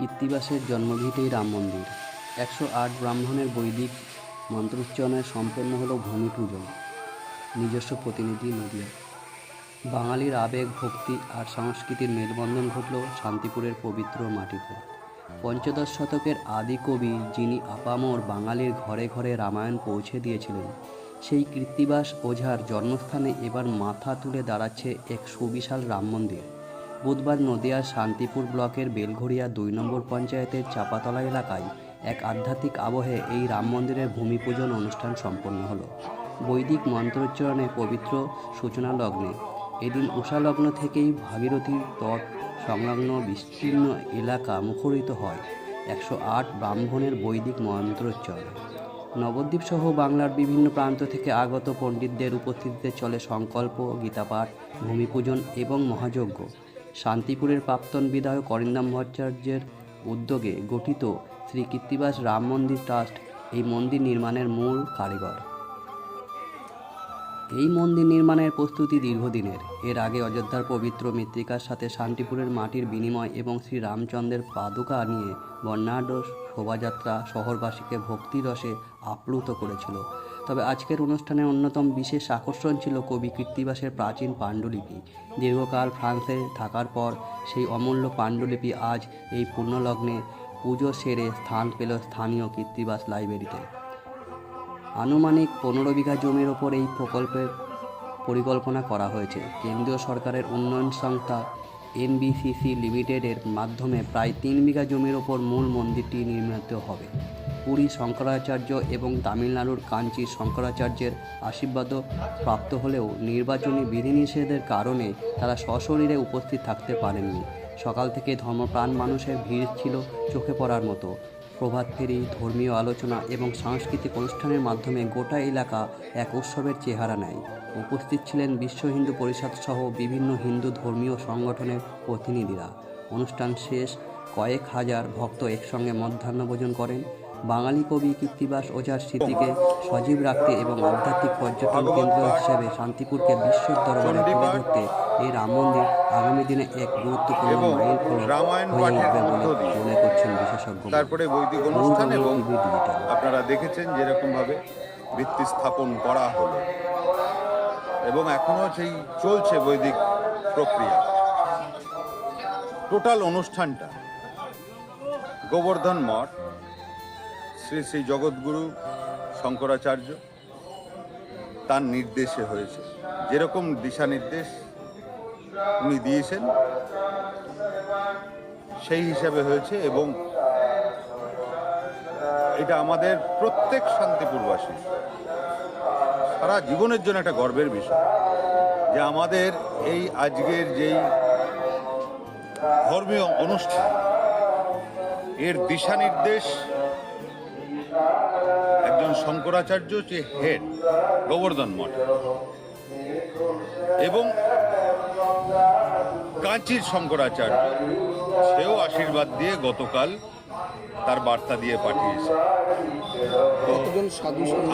কৃত্তিবাসের জন্মভিটেই রাম মন্দির। 108 ব্রাহ্মণের বৈদিক মন্ত্রোচ্চারণে সম্পন্ন হলো ভূমি পূজন। নিজস্ব প্রতিনিধি নদিয়া। বাঙালির আবেগ, ভক্তি আর সংস্কৃতির মেলবন্ধন ঘটল শান্তিপুরের পবিত্র মাটিতে। পঞ্চদশ শতকের আদি কবি, যিনি আপামর বাঙালির ঘরে ঘরে রামায়ণ পৌঁছে দিয়েছিলেন, সেই কৃত্তিবাস ওঝার জন্মস্থানে এবার মাথা তুলে দাঁড়াচ্ছে এক সুবিশাল রাম মন্দির। বুধবার নদিয়ার শান্তিপুর ব্লকের বেলঘড়িয়া 2 নম্বর পঞ্চায়েতের চাপাতলা এলাকায় এক আধ্যাত্মিক আবহে এই রাম মন্দিরের ভূমি পূজন অনুষ্ঠান সম্পন্ন হলো। বৈদিক মন্ত্রোচ্চারণে পবিত্র সূচনা লগ্নে এদিন উষালগ্ন থেকেই ভাগীরথীর তট সংলগ্ন বিস্তীর্ণ এলাকা মুখরিত হয় 108 ব্রাহ্মণের বৈদিক মন্ত্রোচ্চারণে। নবদ্বীপ সহ বাংলার বিভিন্ন প্রান্ত থেকে আগত পণ্ডিতদের উপস্থিতিতে চলে সংকল্প, গীতাপাঠ, ভূমিপূজন এবং মহাযজ্ঞ। শান্তিপুরের প্রাক্তন বিধায়ক অরিন্দম ভট্টাচার্যের উদ্যোগে গঠিত শ্রী কৃত্তিবাস রাম মন্দির ট্রাস্ট এই মন্দির নির্মাণের মূল কারিগর। এই মন্দির নির্মাণের প্রস্তুতি দীর্ঘদিনের। এর আগে অযোধ্যার পবিত্র মৃত্তিকার সাথে শান্তিপুরের মাটির বিনিময় এবং শ্রী রামচন্দ্রের পাদুকা নিয়ে বর্ণাঢ্য শোভাযাত্রা শহরবাসীকে ভক্তিরসে আপ্লুত করেছিল। তবে আজকের অনুষ্ঠানের অন্যতম বিশেষ আকর্ষণ ছিল কবি কৃত্তিবাসের প্রাচীন পাণ্ডুলিপি। দীর্ঘকাল ফ্রান্সে থাকার পর সেই অমূল্য পাণ্ডুলিপি আজ এই পুণ্যলগ্নে পুজো সেরে স্থান পেল স্থানীয় কৃত্তিবাস লাইব্রেরিতে। আনুমানিক 15 বিঘা জমির ওপর এই প্রকল্পের পরিকল্পনা করা হয়েছে। কেন্দ্রীয় সরকারের উন্নয়ন সংস্থা NBCC লিমিটেডের মাধ্যমে প্রায় 3 বিঘা জমির ওপর মূল মন্দিরটি নির্মিত হবে। পুরী শঙ্করাচার্য এবং তামিলনাড়ুর কাঞ্চির শঙ্করাচার্যের আশীর্বাদও প্রাপ্ত হলেও নির্বাচনী বিধিনিষেধের কারণে তারা সশরীরে উপস্থিত থাকতে পারেননি। সকাল থেকে ধর্মপ্রাণ মানুষের ভিড় ছিল চোখে পড়ার মতো। প্রভাত ফেরি, ধর্মীয় আলোচনা এবং সাংস্কৃতিক অনুষ্ঠানের মাধ্যমে গোটা এলাকা এক উৎসবের চেহারা নেয়। উপস্থিত ছিলেন বিশ্ব হিন্দু পরিষদ সহ বিভিন্ন হিন্দু ধর্মীয় সংগঠনের প্রতিনিধিরা। অনুষ্ঠান শেষ কয়েক হাজার ভক্ত একসঙ্গে মধ্যাহ্নভোজন করেন। বাঙালি কবি কৃত্তিবাস ওঝার স্মৃতিকে সজীব রাখতে এবং আধ্যাত্মিক পর্যটন কেন্দ্র হিসেবে শান্তিপুরকে বিশ্বের দরবারে তুলে ধরতে এই রাম মন্দির আগামী দিনে এক গুরুত্বপূর্ণ মাইলফলক হয়ে উঠবে বলে মনে করছেন বিশেষজ্ঞ। তারপরে বৈদিক অনুষ্ঠান এবং আপনারা দেখেছেন যেরকমভাবে ভিত্তি স্থাপন করা হলো এবং এখনো সেই চলছে বৈদিক প্রক্রিয়া। টোটাল অনুষ্ঠানটা গোবর্ধন মঠ শ্রী শ্রী জগৎগুরু শঙ্করাচার্য তার নির্দেশে হয়েছে। যেরকম দিশা নির্দেশ উনি দিয়েছেন সেই হিসাবে হয়েছে এবং এটা আমাদের প্রত্যেক শান্তিপুরবাসী সারা জীবনের জন্য একটা গর্বের বিষয় যে আমাদের এই আজকের যেই ধর্মীয় অনুষ্ঠান এর দিশা নির্দেশ একজন শঙ্করাচার্য যে হেড গোবর্ধন মঠ এবং কাঞ্চির শঙ্করাচার্য সেও আশীর্বাদ দিয়ে গতকাল তার বার্তা দিয়ে পাঠিয়েছে।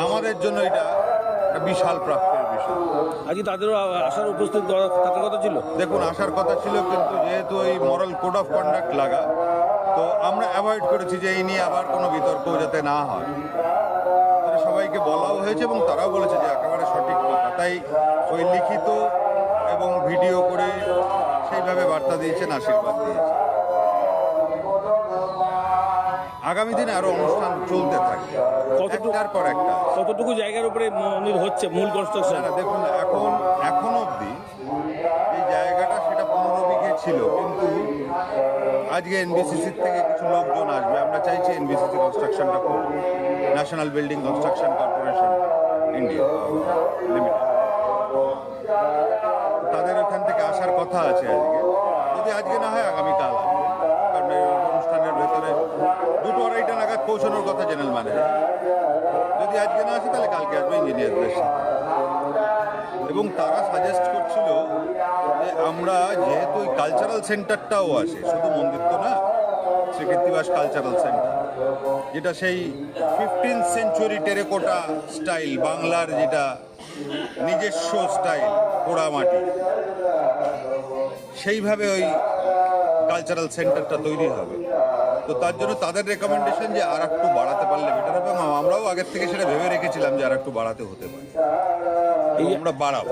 আমাদের জন্য এটা একটা বিশাল প্রাপ্তির বিষয়। আজকে তাদেরও আসার উপস্থিত থাকার কথা ছিল। দেখুন, আসার কথা ছিল, কিন্তু যেহেতু এই মরাল কোড অফ কন্ডাক্ট লাগা, তো আমরা অ্যাভয়েড করেছি যে এই নিয়ে আবার কোনো বিতর্কও যাতে না হয়। সবাইকে বলাও হয়েছে এবং তারাও বলেছে যে একেবারে সঠিক কথা। তাই ওই লিখিত এবং ভিডিও করে সেইভাবে বার্তা দিয়েছেন, আশীর্বাদ দিয়েছেন। আগামী দিনে আরো অনুষ্ঠান চলতে থাকবে, একটার পর একটা। কতটুকু জায়গার উপরে মন্দির হচ্ছে মূল কনস্ট্রাকশন? দেখুন, এখন অবধি এই জায়গাটা সেটা 15 বিঘে ছিল, কিন্তু আজকে NBCC থেকে কিছু লোকজন আসবে। আমরা চাইছি NBCC কনস্ট্রাকশনটা করব, national building construction corporation India limited. তাদের ওখান থেকে আসার কথা আছে আজকে। যদি আজকে না হয় আগামীকাল আসবে, কারণ এই অনুষ্ঠানের ভেতরে 2-2:30 নাগাদ পৌঁছানোর কথা জেনারেল ম্যানেজার। যদি আজকে না আসে তাহলে কালকে আসবে ইঞ্জিনিয়ারদের সাথে। এবং তারা সাজেস্ট করছিল যে আমরা যেহেতু ওই কালচারাল সেন্টারটাও আছে, শুধু মন্দির তো না, শ্রী কৃত্তিবাস কালচারাল সেন্টার, যেটা সেই 15th সেঞ্চুরি টেরাকোটা স্টাইল, বাংলার যেটা নিজস্ব স্টাইল পোড়ামাটি, সেইভাবে ওই কালচারাল সেন্টারটা তৈরি হবে। তো তার জন্য তাদের রেকমেন্ডেশন যে আর একটু বাড়াতে পারলে বেটার হবে, এবং আমরাও আগের থেকে সেটা ভেবে রেখেছিলাম যে আর একটু বাড়াতে হতে পারে। এই আমরা বাড়াবো।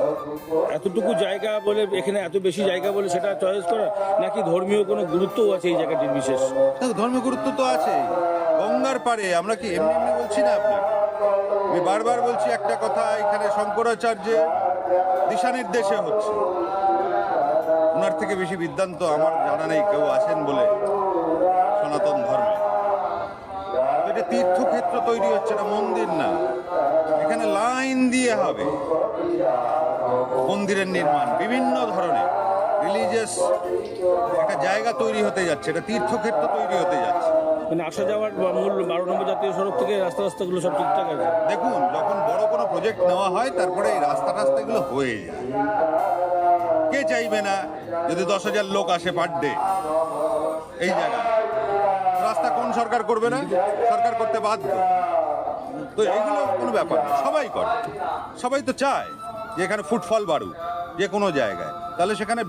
এতটুকু জায়গা বলে, এখানে এত বেশি জায়গা বলে সেটা চয়েস করা, নাকি ধর্মীয় কোনো গুরুত্বও আছে এই জায়গাটির বিশেষ? দেখো, ধর্মীয় গুরুত্ব তো আছে। গঙ্গার পাড়ে, আমরা কি এমনি এমনি বলছি না আপনি, আমি বারবার বলছি একটা কথা, এখানে শঙ্করাচার্যের দিশা নির্দেশে হচ্ছে। ওনার থেকে বেশি বিদ্বান্ত আমার জানা নেই কেউ আছেন বলে সনাতন ধর্মে। এটা তীর্থক্ষেত্র তৈরি হচ্ছে, না মন্দির না। এখানে লাইন দিয়ে হবে মন্দিরের নির্মাণ, বিভিন্ন ধরনের রিলিজিয়াস একটা জায়গা তৈরি হতে যাচ্ছে, এটা তীর্থক্ষেত্র তৈরি হতে যাচ্ছে। মানে আসা যাওয়ার মূল 12 নম্বর জাতীয় সড়ক থেকে রাস্তাগুলো সব ঠিকঠাক আছে? দেখুন, যখন বড় কোনো প্রজেক্ট নেওয়া হয় তারপরে এই রাস্তাগুলো হয়ে যায়। কে চাইবে না যদি 10,000 লোক আসে পার ডে এই জায়গায়? রাস্তা কোন সরকার করবে না? সরকার করতে বাধ্য। তো এইগুলো কোনো ব্যাপার না, সবাই করে, সবাই তো চায় যে এখানে ফুটফল বাড়ুক যে কোনো জায়গায়, তাহলে সেখানে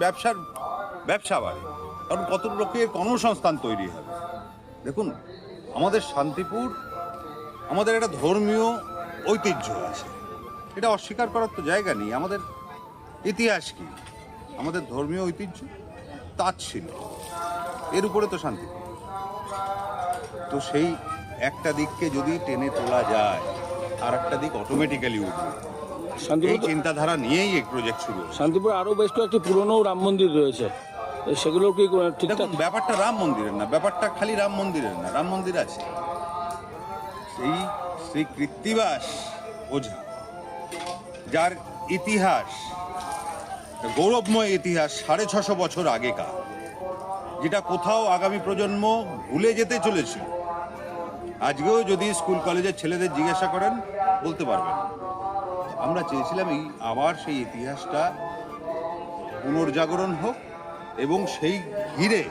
ব্যবসা বাড়ে, কারণ কত লোকের কর্মসংস্থান তৈরি হবে। দেখুন, আমাদের শান্তিপুর, আমাদের একটা ধর্মীয় ঐতিহ্য আছে, এটা অস্বীকার করার তো জায়গা নেই। আমাদের ইতিহাস কি? আমাদের ধর্মীয় ঐতিহ্য, তাজ ছিল, এর উপরে তো শান্তিপুর। তো সেই একটা দিককে যদি টেনে তোলা যায়, আর একটা দিক অটোমেটিক্যালি উঠবে। এই শান্তিপুর চিন্তাধারা নিয়েই এই প্রজেক্ট শুরু হয়েছে। শান্তিপুর আরও বেশ কয়েকটি পুরনো রাম মন্দির রয়েছে, সেগুলো কি ঠিকঠাক? দেখুন, ব্যাপারটা রাম মন্দিরের না, ব্যাপারটা খালি রাম মন্দিরের না। রাম মন্দির আছে, সেই শ্রী কৃত্তিবাস ওঝা, যার ইতিহাস, গৌরবময় ইতিহাস 650 বছর আগেকার, যেটা কোথাও আগামী প্রজন্ম ভুলে যেতে চলেছিল। আজকেও যদি স্কুল কলেজের ছেলেদের জিজ্ঞাসা করেন বলতে পারবেন। আমরা চেয়েছিলাম এই আবার সেই ইতিহাসটা পুনর্জাগরণ হোক, এবং সেই ঘিরে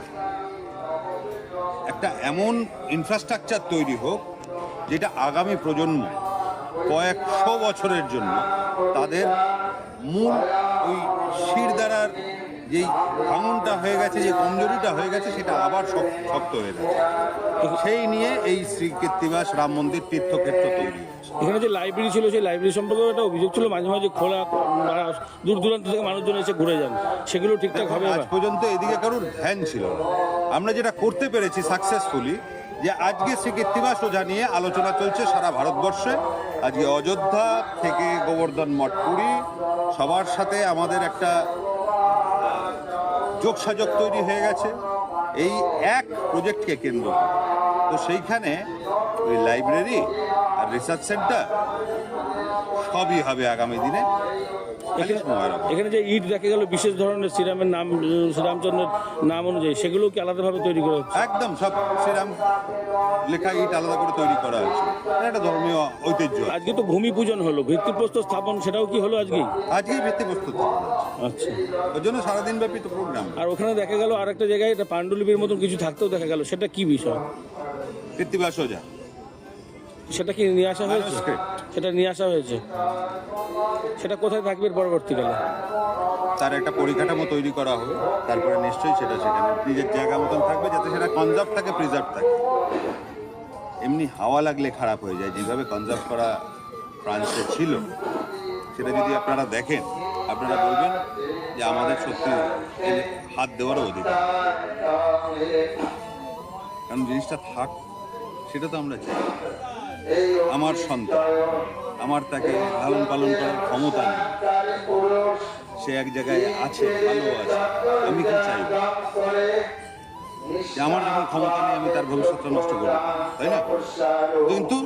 একটা এমন ইনফ্রাস্ট্রাকচার তৈরি হোক যেটা আগামী প্রজন্ম কয়েকশো বছরের জন্য তাদের মূল ওই শিরদাঁড়ার যেই ভাঙনটা হয়ে গেছে, যে কমজোরিটা হয়ে গেছে, সেটা আবার শক্ত হয়ে যাচ্ছে। সেই নিয়ে এই শ্রী কৃত্তিবাস রাম মন্দির তীর্থক্ষেত্র তৈরি হচ্ছে। এখানে যে লাইব্রেরি ছিল, সেই লাইব্রেরি সম্পর্কে একটা অভিযোগ ছিল, মাঝে মাঝে খোলা, দূর দূরান্ত থেকে মানুষজন এসে ঘুরে যান, সেগুলো ঠিকঠাক হবে? আজ পর্যন্ত এদিকে কারোর ধ্যান ছিল না। আমরা যেটা করতে পেরেছি সাকসেসফুলি, যে আজকে শ্রী কৃত্তিবাস ওঝা নিয়ে আলোচনা চলছে সারা ভারতবর্ষে। আজকে অযোধ্যা থেকে গোবর্ধন মঠ, পুরী, সবার সাথে আমাদের একটা যোগসাযোগ তৈরি হয়ে গেছে এই এক প্রজেক্টকে কেন্দ্র করে। তো সেইখানে ওই লাইব্রেরি আর রিসার্চ সেন্টার সবই হবে আগামী দিনে। এখানে যে ইট দেখা গেল বিশেষ ধরনের শ্রীরামের নাম, শ্রীরামচন্দ্রের নাম অনুযায়ী, সেগুলো কি আলাদাভাবে তৈরি করা হচ্ছে? একদম সব শ্রীরাম লেখা ইট আলাদা করে তৈরি করা হয়েছে। এটা একটা ধর্মীয় ঐতিহ্য। আজকে তো ভূমি পূজন হলো, ভিত্তিপ্রস্তর স্থাপন, সেটাও কি হলো আজকেই? আজকেই ভিত্তিপ্রস্তর আচ্ছা, ওর জন্য সারাদিন ব্যাপী তো প্রোগ্রাম। আর ওখানে দেখা গেল আর একটা জায়গায় এটা পাণ্ডুলিপির মতন কিছু থাকতেও দেখা গেল, সেটা কি বিষয়? কৃত্তিবাস ওঝা, সেটা কি নিয়ে আসা হয়েছে? Manuscript। সেটা নিয়ে আসা হয়েছে, সেটা কোথায় থাকবে পরবর্তীকালে? তার একটা পরিকাঠামো তৈরি করা হবে, তারপরে নিশ্চয়ই সেটা সেখানে নিজের জায়গা মতন থাকবে, যাতে সেটা কনজার্ভ থাকে, প্রিজার্ভ থাকে। এমনি হাওয়া লাগলে খারাপ হয়ে যায়, যেভাবে কনজার্ভ করা ফ্রান্সে ছিল, সেটা যদি আপনারা দেখেন আপনারা বলবেন যে আমাদের সত্যি এর হাত দেওয়ারও অধিকার, কারণ জিনিসটা থাক, সেটা তো আমরা চাই। আমার সন্তান, আমার তাকে লালন পালন করার ক্ষমতা নেই, সে এক জায়গায় আছে, ভালো আছে, আমি কি চাইব যে আমার যখন ক্ষমতা নেই আমি তার ভবিষ্যৎটা নষ্ট করব, তাই না? কিন্তু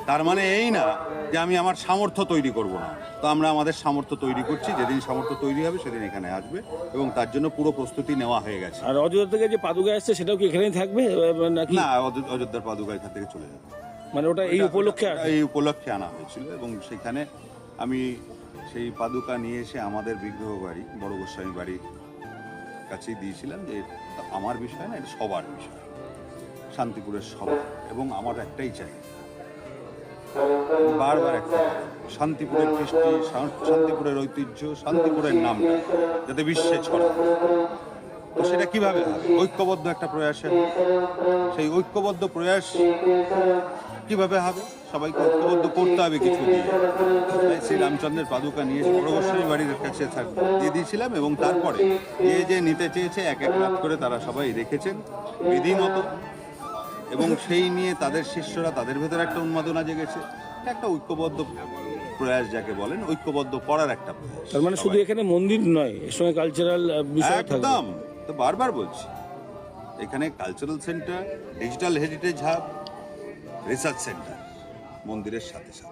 তার মানে এই না যে আমি আমার সামর্থ্য তৈরি করব না। তো আমরা আমাদের সামর্থ্য তৈরি করছি, যেদিন সামর্থ্য তৈরি হবে সেদিন এখানে আসবে, এবং তার জন্য পুরো প্রস্তুতি নেওয়া হয়ে গেছে। আর অযোধ্যা থেকে যে পাদুকা আসছে, সেটাও কি এখানেই থাকবে নাকি? না, অযোধ্যার পাদুকা এখান থেকে চলে যাবে। মানে ওটা এই উপলক্ষে এই উপলক্ষে আনা হয়েছিল, এবং সেখানে আমি সেই পাদুকা নিয়ে এসে আমাদের বিগ্রহ বাড়ি, বড় গোস্বামী বাড়ির কাছেই দিয়েছিলাম, যে এটা আমার বিষয় না, এটা সবার বিষয়, শান্তিপুরের সবার। এবং আমার একটাই চাই, বারবার একটা, শান্তিপুরের কৃষ্টি, শান্তিপুরের ঐতিহ্য, শান্তিপুরের নামটা যাতে বিশ্বে ছড়ায়। তো সেটা কিভাবে হবে? ঐক্যবদ্ধ একটা প্রয়াসে হবে। সেই ঐক্যবদ্ধ প্রয়াস কিভাবে হবে? সবাইকে ঐক্যবদ্ধ করতে হবে কিছু দিয়ে। তাই শ্রীরামচন্দ্রের পাদুকা নিয়ে এসে বড় গোস্বামী বাড়ির কাছে দিয়ে দিয়েছিলাম, এবং তারপরে যে যে নিতে চেয়েছে এক এক লাখ করে তারা সবাই রেখেছেন বিধিমত, এবং সেই নিয়ে তাদের শিষ্যরা, তাদের ভেতরে একটা উন্মাদনা জেগেছে। একটা ঐক্যবদ্ধ প্রয়াস যাকে বলেন, ঐক্যবদ্ধ করার একটা প্রয়াস। তার মানে শুধু এখানে মন্দির নয়, এর সঙ্গে কালচারাল বিষয় থাকবে। একদম, তো বারবার বলছি, এখানে cultural centre, digital heritage hub, research centre মন্দিরের সাথে সাথে।